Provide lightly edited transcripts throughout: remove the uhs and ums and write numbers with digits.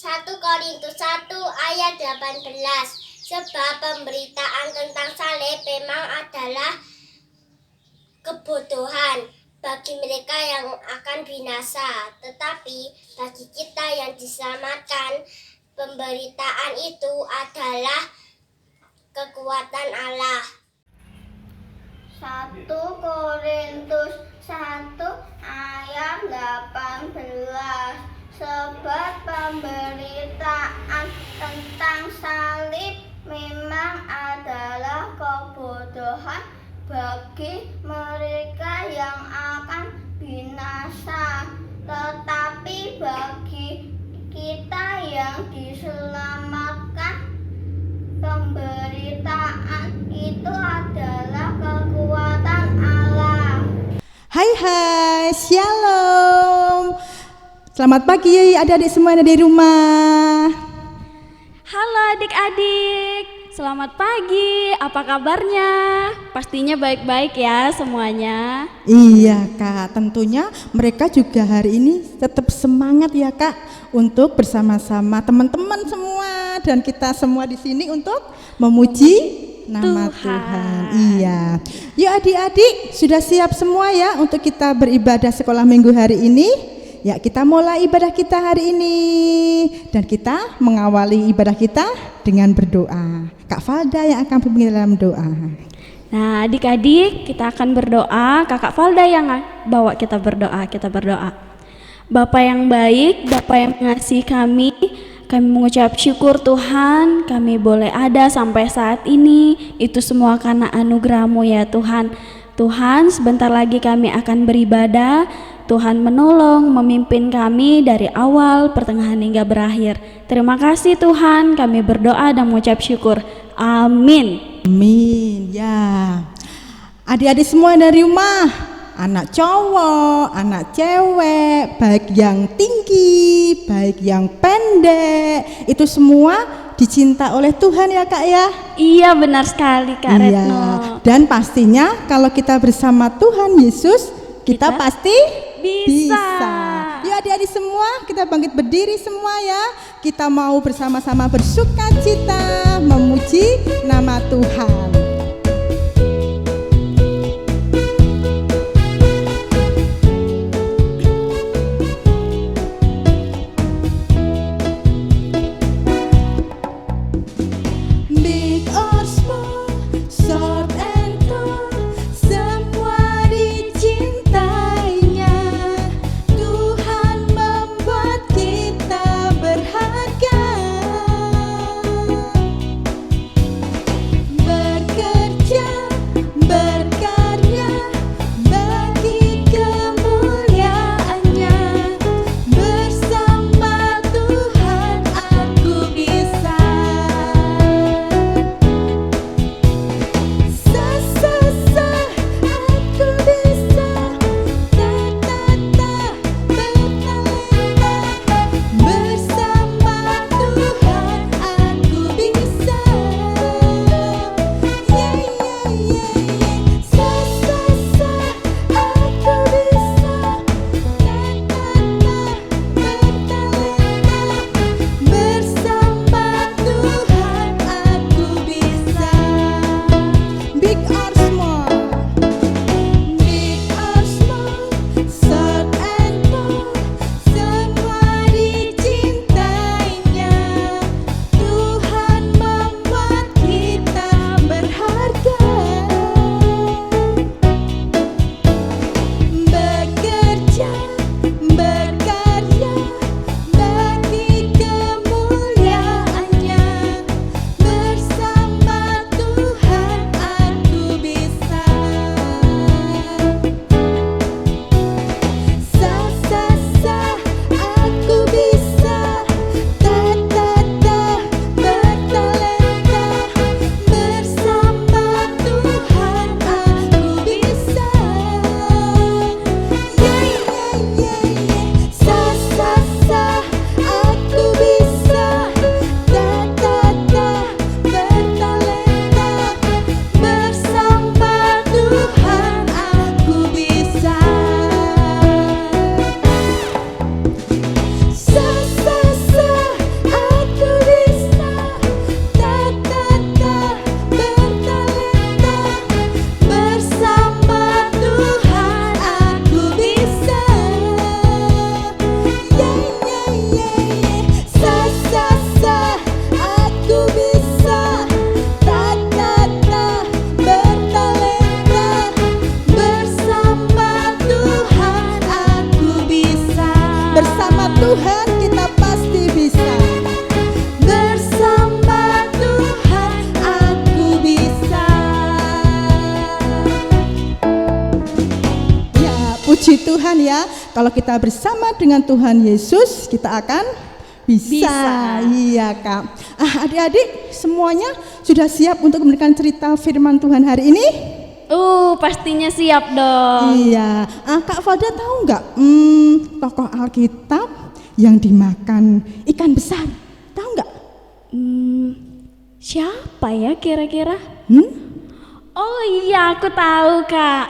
1 Korintus 1 ayat 18. Sebab pemberitaan tentang salib memang adalah kebodohan bagi mereka yang akan binasa, tetapi bagi kita yang diselamatkan, pemberitaan itu adalah kekuatan Allah. 1 Korintus 1 ayat 18. Sebab pemberitaan tentang salib memang adalah kebodohan bagi mereka yang akan binasa, tetapi bagi kita yang diselamatkan, pemberitaan itu adalah kekuatan Allah. Hai, shalom. Selamat pagi adik-adik semua yang ada di rumah. Halo adik-adik, selamat pagi, apa kabarnya? Pastinya baik-baik ya semuanya. Iya Kak, tentunya mereka juga hari ini tetap semangat ya Kak untuk bersama-sama teman-teman semua dan kita semua di sini untuk memuji nama Tuhan. Iya. Yuk adik-adik, sudah siap semua ya untuk kita beribadah sekolah minggu hari ini? Ya, kita mulai ibadah kita hari ini dan kita mengawali ibadah kita dengan berdoa. Kak Falda yang akan berbimbing dalam doa. Nah adik-adik, kita akan berdoa. Kakak Falda yang bawa kita berdoa. Bapa yang baik, Bapa yang mengasihi kami mengucap syukur Tuhan, kami boleh ada sampai saat ini. Itu semua karena anugerah-Mu ya Tuhan. Tuhan, sebentar lagi kami akan beribadah. Tuhan menolong, memimpin kami dari awal, pertengahan hingga berakhir. Terima kasih Tuhan, kami berdoa dan mengucap syukur. Amin. Amin. Ya. Adik-adik semua dari rumah, anak cowok, anak cewek, baik yang tinggi, baik yang pendek, itu semua dicinta oleh Tuhan ya Kak ya. Iya benar sekali Kak Retno. Dan pastinya kalau kita bersama Tuhan Yesus, kita pasti bisa. Yuk adik-adik semua, kita bangkit berdiri semua ya. Kita mau bersama-sama bersukacita memuji nama Tuhan. Big or small, short and tall, semua dicintainya. Tuhan membuat kita berharga. Tuhan kita pasti bisa. Bersama Tuhan aku bisa. Ya, puji Tuhan ya. Kalau kita bersama dengan Tuhan Yesus, kita akan bisa. Iya Kak. Adik-adik semuanya sudah siap untuk memberikan cerita firman Tuhan hari ini? Pastinya siap dong. Iya. Kak Falda tahu nggak tokoh Alkitab yang dimakan ikan besar? Tahu nggak? Siapa ya kira-kira? Oh iya, aku tahu Kak.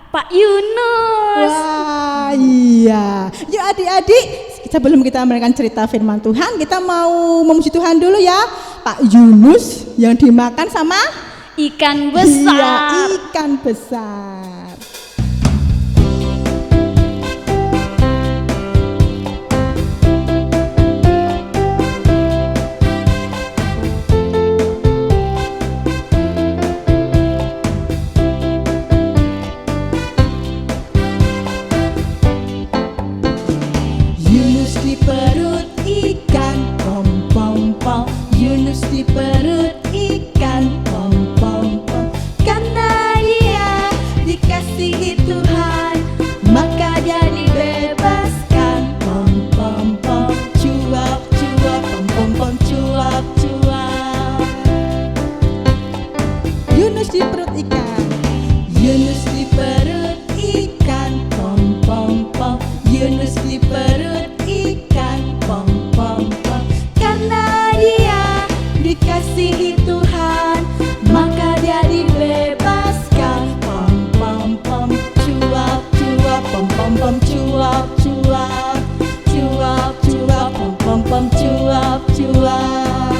Pak Yunus. Wah, iya. Yuk adik-adik, sebelum kita memberikan cerita firman Tuhan, kita mau memuji Tuhan dulu ya. Pak Yunus yang dimakan sama Ikan besar. Iya, ikan besar. Yunus di perut ikan, pom pom pom. Yunus di perut ikan, pom pom pom. Karena dia dikasihi Tuhan, maka dia dibebaskan. Pom pom pom, cuap cuap, pom pom pom, cuap cuap. Yunus di perut ikan, Yunus di perut ikan, pom pom pom. Yunus di perut ikan, pom pom pom. Karena dia dikasihi Tuhan, maka dia dibebaskan. Pom pom pom, cuap cuap, pom pom pom, cuap cuap, cuap cuap, pom pom pom, cuap cuap.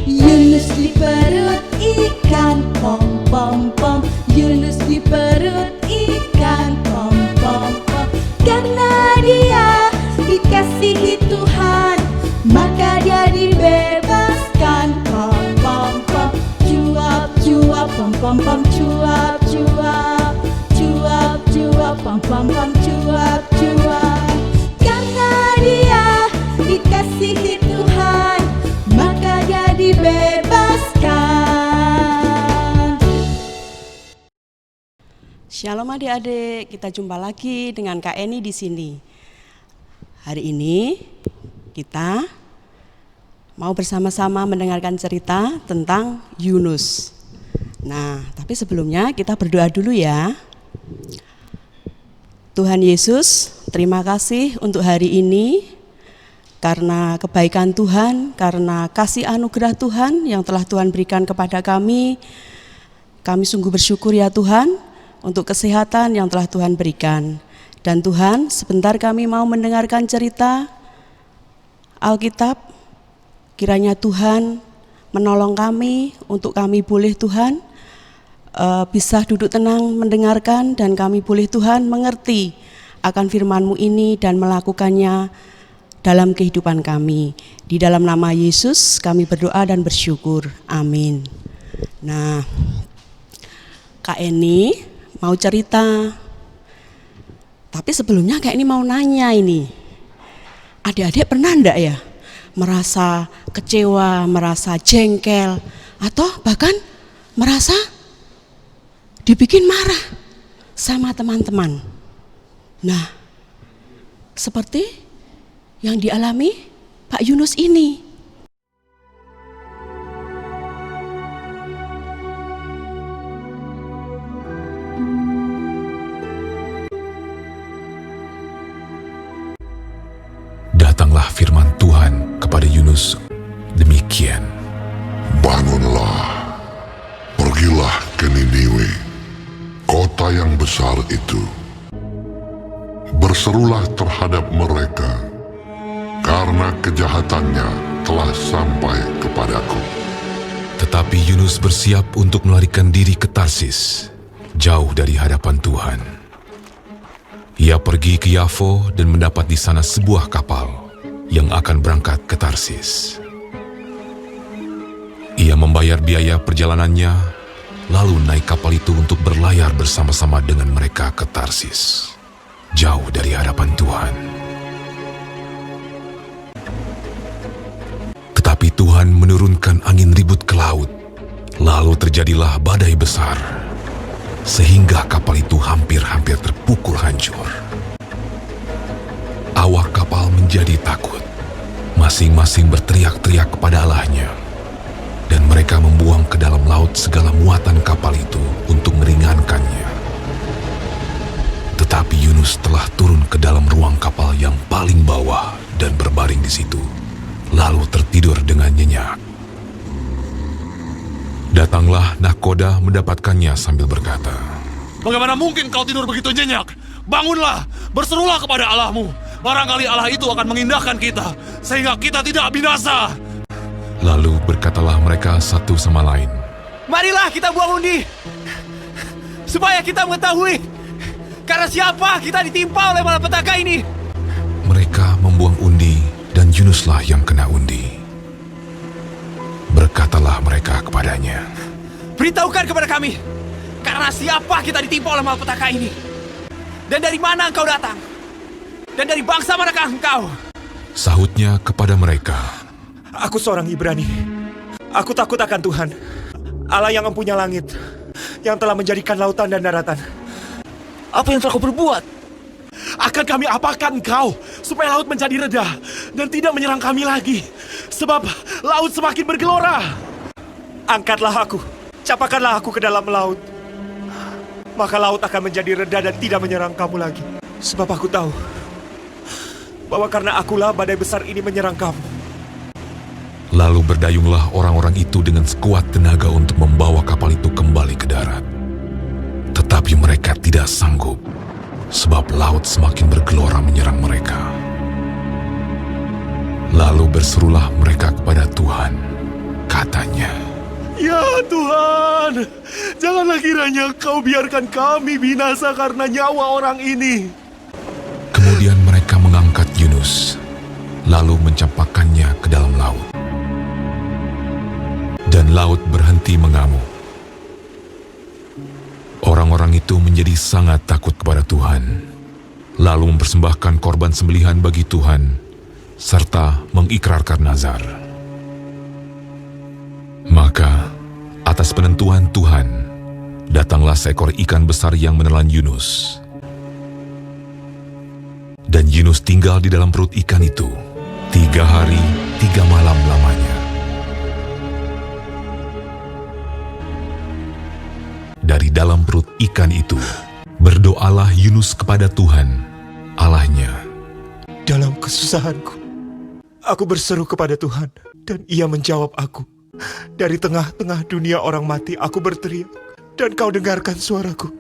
Yunus di perut ikan, pom pom pom. Yunus di perut ikan, pom pom pom. Karena dia dikasihi Tuhan, maka dia dibebaskan. Pom pom pom, cuap cuap, pom pom pom, cuap cuap, cuap cuap, pom pom pom, cuap cuap. Karena dia dikasihi Tuhan, maka dia dibebaskan. Shalom adik-adik, kita jumpa lagi dengan Kak Eni di sini. Hari ini kita mau bersama-sama mendengarkan cerita tentang Yunus. Nah, tapi sebelumnya kita berdoa dulu ya. Tuhan Yesus, terima kasih untuk hari ini karena kebaikan Tuhan, karena kasih anugerah Tuhan yang telah Tuhan berikan kepada kami. Kami sungguh bersyukur ya Tuhan untuk kesehatan yang telah Tuhan berikan. Dan Tuhan, sebentar kami mau mendengarkan cerita Alkitab. Kiranya Tuhan menolong kami untuk kami boleh Tuhan bisa duduk tenang mendengarkan, dan kami boleh Tuhan mengerti akan firman-Mu ini dan melakukannya dalam kehidupan kami. Di dalam nama Yesus kami berdoa dan bersyukur. Amin. Nah, Kak Eni mau cerita. Tapi sebelumnya Kak Eni mau nanya ini. Adik-adik pernah enggak ya merasa kecewa, merasa jengkel, atau bahkan merasa dibikin marah sama teman-teman? Nah, seperti yang dialami Pak Yunus ini. Datanglah firman Tuhan kepada Yunus demikian. Bangunlah, pergilah ke Niniwe, kota yang besar itu. Berserulah terhadap mereka, karena kejahatannya telah sampai kepadaku. Tetapi Yunus bersiap untuk melarikan diri ke Tarsis, jauh dari hadapan Tuhan. Ia pergi ke Yafo dan mendapat di sana sebuah kapal yang akan berangkat ke Tarsis. Ia membayar biaya perjalanannya, lalu naik kapal itu untuk berlayar bersama-sama dengan mereka ke Tarsis. jauh dari hadapan Tuhan. Tetapi Tuhan menurunkan angin ribut ke laut, lalu terjadilah badai besar, sehingga kapal itu hampir-hampir terpukul hancur. Awak kapal menjadi takut, masing-masing berteriak-teriak kepada Allahnya, dan mereka membuang ke dalam laut segala muatan kapal itu untuk meringankannya. Tetapi Yunus telah turun ke dalam ruang kapal yang paling bawah dan berbaring di situ, lalu tertidur dengan nyenyak. Datanglah nahkoda mendapatkannya sambil berkata, Bagaimana mungkin kau tidur begitu nyenyak? Bangunlah, berserulah kepada Allahmu. Barangkali Allah itu akan mengindahkan kita, sehingga kita tidak binasa. Lalu berkatalah mereka satu sama lain, Marilah kita buang undi, supaya kita mengetahui karena siapa kita ditimpa oleh malapetaka ini. Mereka membuang undi dan Yunuslah yang kena undi. Berkatalah mereka kepadanya, Beritahukan kepada kami, karena siapa kita ditimpa oleh malapetaka ini? Dan dari mana engkau datang? Dan dari bangsa manakah engkau? Sahutnya kepada mereka, Aku seorang Ibrani. Aku takut akan Tuhan, Allah yang empunya langit, yang telah menjadikan lautan dan daratan. Apa yang telah kau berbuat? Akan kami apakan engkau, supaya laut menjadi reda dan tidak menyerang kami lagi? Sebab laut semakin bergelora. Angkatlah aku, capakanlah aku ke dalam laut. Maka laut akan menjadi reda dan tidak menyerang kamu lagi. Sebab aku tahu bahwa karena akulah badai besar ini menyerang kamu. lalu berdayunglah orang-orang itu dengan sekuat tenaga untuk membawa kapal itu kembali ke darat. Tetapi mereka tidak sanggup, sebab laut semakin bergelora menyerang mereka. Lalu berserulah mereka kepada Tuhan, katanya, Ya Tuhan, janganlah kiranya kau biarkan kami binasa karena nyawa orang ini. Kemudian mereka mengangkat Yunus, lalu mencampakkannya ke dalam laut. Dan laut berhenti mengamuk. Orang-orang itu menjadi sangat takut kepada Tuhan, lalu mempersembahkan korban sembelihan bagi Tuhan, serta mengikrarkan nazar. Maka, atas penentuan Tuhan, datanglah seekor ikan besar yang menelan Yunus. Dan Yunus tinggal di dalam perut ikan itu 3 hari 3 malam lamanya. Dari dalam perut ikan itu, berdoalah Yunus kepada Tuhan, Allahnya. Dalam kesusahanku, aku berseru kepada Tuhan, dan Ia menjawab aku. Dari tengah-tengah dunia orang mati, aku berteriak, dan Kau dengarkan suaraku.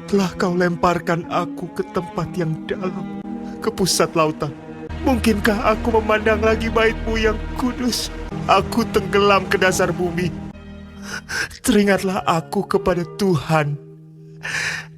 Telah Kau lemparkan aku ke tempat yang dalam, ke pusat lautan. Mungkinkah aku memandang lagi bait-Mu yang kudus? Aku tenggelam ke dasar bumi. Teringatlah aku kepada Tuhan,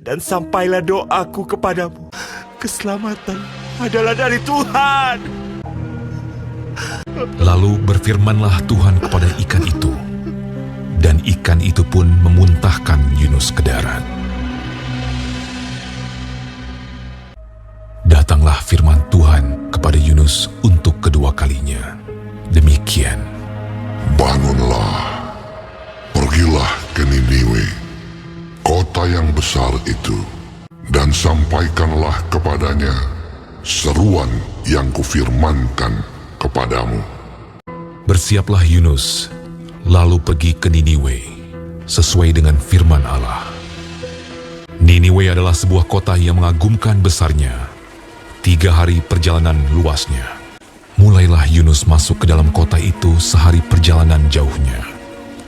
dan sampailah doaku kepadamu. Keselamatan adalah dari Tuhan. Lalu berfirmanlah Tuhan kepada ikan itu, dan ikan itu pun memuntahkan Yunus ke darat. Datanglah firman Tuhan kepada Yunus untuk kedua kalinya. Demikian. Bangunlah, pergilah ke Niniwe, kota yang besar itu, dan sampaikanlah kepadanya seruan yang kufirmankan kepadamu. Bersiaplah Yunus, lalu pergi ke Niniwe, sesuai dengan firman Allah. Niniwe adalah sebuah kota yang mengagumkan besarnya, 3 hari perjalanan luasnya. Mulailah Yunus masuk ke dalam kota itu sehari perjalanan jauhnya,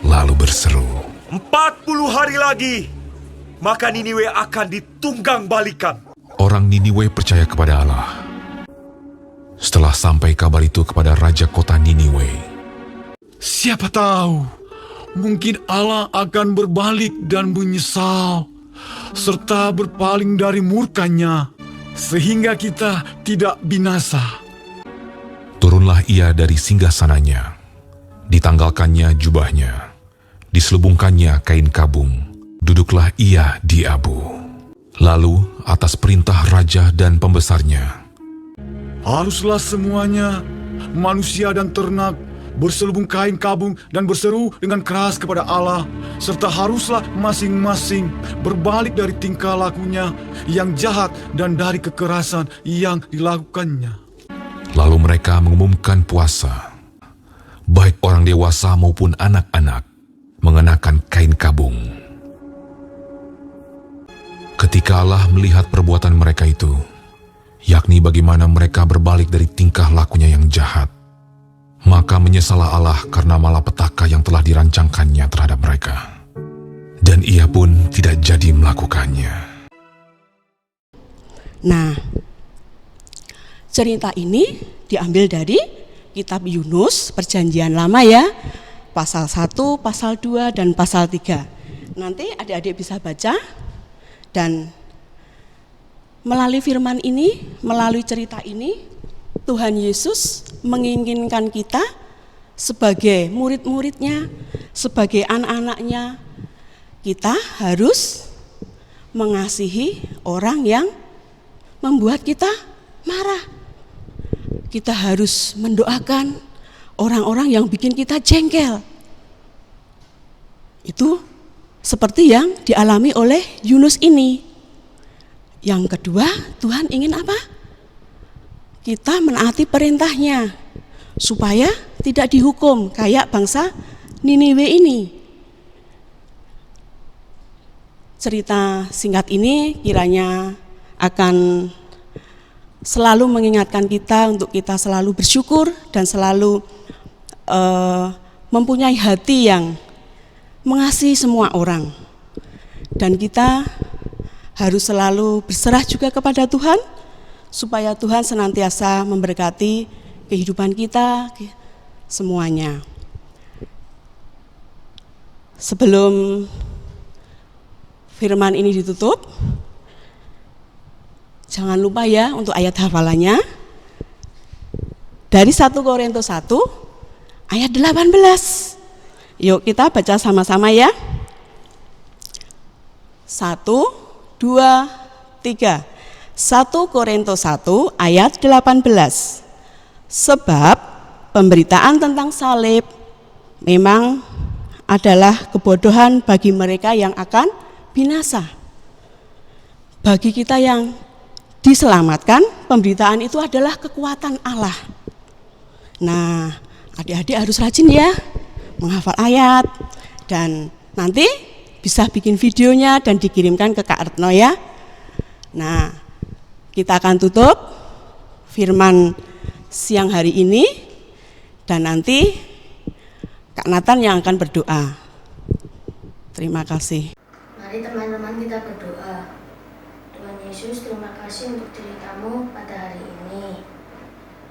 lalu berseru, 40 hari lagi, maka Niniwe akan ditunggang balikan. Orang Niniwe percaya kepada Allah. Setelah sampai kabar itu kepada raja kota Niniwe, Siapa tahu, mungkin Allah akan berbalik dan menyesal, serta berpaling dari murkanya, sehingga kita tidak binasa. turunlah ia dari singgasananya, ditanggalkannya jubahnya, diselubungkannya kain kabung, duduklah ia di abu. Lalu atas perintah raja dan pembesarnya, haruslah semuanya, manusia dan ternak, berselubung kain kabung dan berseru dengan keras kepada Allah, serta haruslah masing-masing berbalik dari tingkah lakunya yang jahat dan dari kekerasan yang dilakukannya. Lalu mereka mengumumkan puasa. Baik orang dewasa maupun anak-anak mengenakan kain kabung. Ketika Allah melihat perbuatan mereka itu, yakni bagaimana mereka berbalik dari tingkah lakunya yang jahat, maka menyesallah Allah karena malapetaka yang telah dirancangkannya terhadap mereka. Dan ia pun tidak jadi melakukannya. Nah, cerita ini diambil dari kitab Yunus, Perjanjian Lama ya, pasal 1, pasal 2, dan pasal 3. Nanti adik-adik bisa baca, dan melalui firman ini, melalui cerita ini, Tuhan Yesus menginginkan kita sebagai murid-muridnya, sebagai anak-anaknya, kita harus mengasihi orang yang membuat kita marah. Kita harus mendoakan orang-orang yang bikin kita jengkel. Itu seperti yang dialami oleh Yunus ini. Yang kedua, Tuhan ingin apa? Kita menaati perintahnya supaya tidak dihukum kayak bangsa Niniwe ini. Cerita singkat ini kiranya akan selalu mengingatkan kita untuk kita selalu bersyukur dan selalu mempunyai hati yang mengasihi semua orang. Dan kita harus selalu berserah juga kepada Tuhan, supaya Tuhan senantiasa memberkati kehidupan kita semuanya. Sebelum firman ini ditutup, jangan lupa ya untuk ayat hafalannya. Dari 1 Korintus 1 ayat 18. Yuk kita baca sama-sama ya. 1, 2, 3. 1 Korintus 1 ayat 18. Sebab pemberitaan tentang salib memang adalah kebodohan bagi mereka yang akan binasa. Bagi kita yang diselamatkan, pemberitaan itu adalah kekuatan Allah. Nah, adik-adik harus rajin ya menghafal ayat, dan nanti bisa bikin videonya dan dikirimkan ke Kak Retno ya. Nah, kita akan tutup firman siang hari ini, dan nanti Kak Nathan yang akan berdoa. Terima kasih. Mari teman-teman kita berdoa. Tuhan Yesus, terima kasih untuk ceritamu pada hari ini.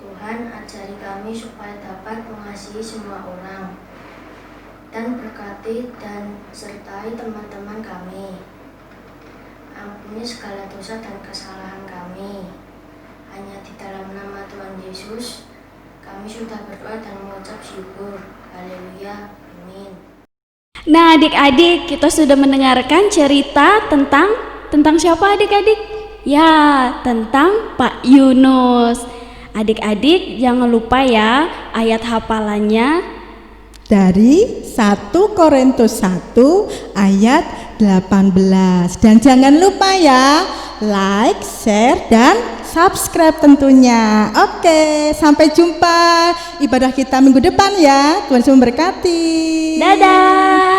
Tuhan, ajari kami supaya dapat mengasihi semua orang, dan berkati dan sertai teman-teman kami. Ampuni segala dosa dan kesalahan kami. Hanya di dalam nama Tuhan Yesus, kami sudah berdoa dan mengucap syukur. Haleluya. Amin. Nah, adik-adik, kita sudah mendengarkan cerita tentang siapa adik-adik? Ya, tentang Pak Yunus. Adik-adik jangan lupa ya ayat hafalannya dari 1 Korintus 1 ayat 18. Dan jangan lupa ya, like, share, dan subscribe tentunya. Oke, sampai jumpa ibadah kita minggu depan ya. Tuhan Yesus memberkati. Dadah.